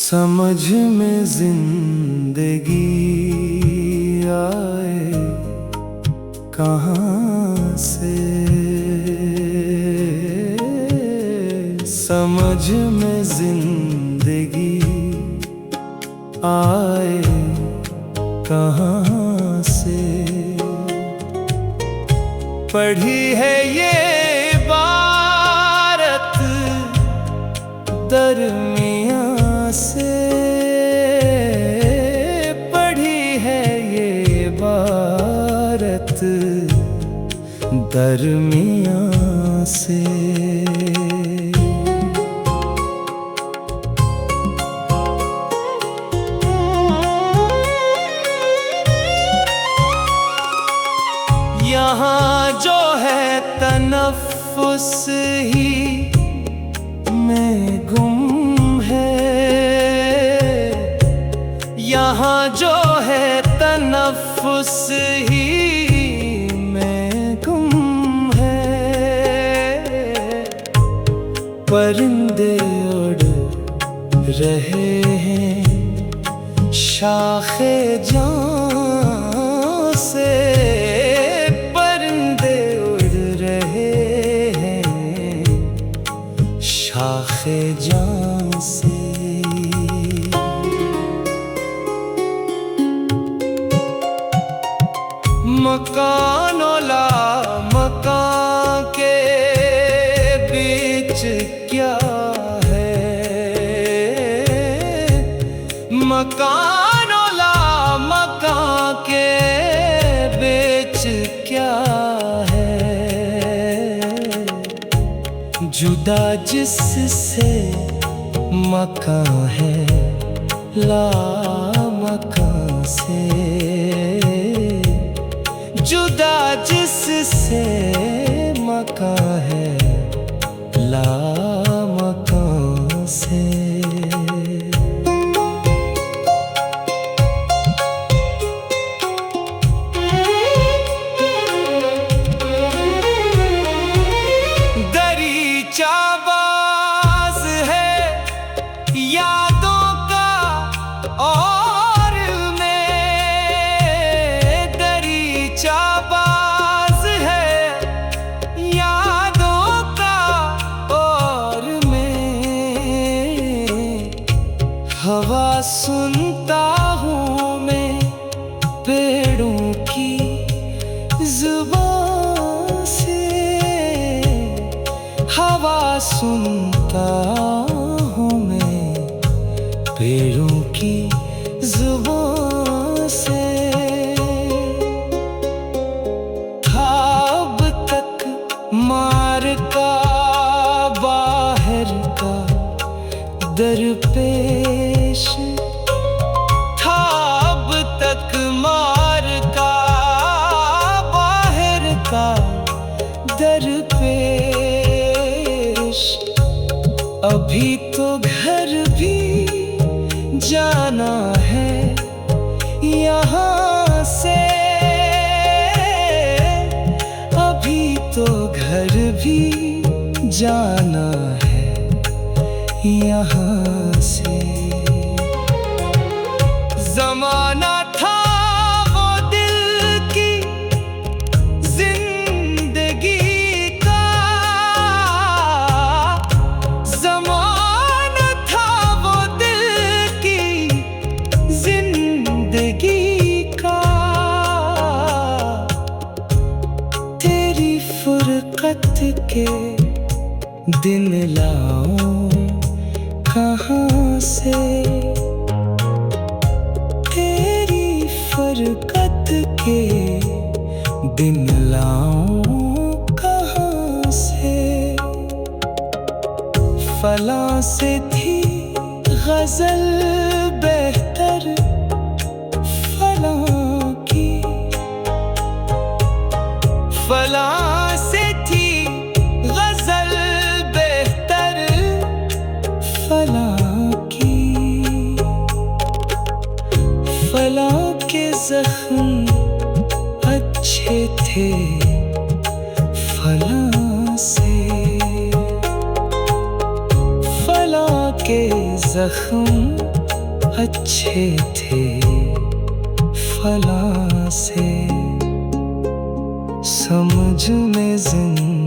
समझ में जिंदगी आए कहाँ से, समझ में जिंदगी आए कहाँ से। पढ़ी है ये इबारत दरमियाँ से, पढ़ी है ये इबारत दरमियाँ से। यहाँ जो है तनफ्फुस ही में गुम है, यहाँ जो है तनफ्फुस ही में गुम है। परिंदे उड़ रहे हैं शाखे जां से, शाखे जां से। मकानों ला मकान के बीच क्या है, मकानों ला मकान के बीच क्या है। जुदा जिससे मकान है ला मकान से, जुदा जिससे मकान है ला मकान से। चाबाज है यादों का और में, दरी चाबाज है यादों का और में। हवा सुनता हूँ मैं पेड़ों की जुबान से, हवा सुनता हूँ मैं पेड़ों की जुबान से। था अब तक मार का बाहर का दरपेश, था अब तक मार का बाहर का दरपेश। अभी तो घर भी जाना है यहाँ से, अभी तो घर भी जाना है यहाँ से। ज़माना था वो दिल की जिंदगी का, ज़माना था वो दिल की जिंदगी का। तेरी फुरकत के दिन लाऊं कहाँ से, तेरी फुरकत के दिन लाऊं कहाँ से। फलां से थी गजल बेहतर फलां की, फलां से थी गजल बेहतर फलां की। फलां के जख्म अच्छे थे फलां से, फलां के जख्म अच्छे थे फला से, समझ में जिंदगी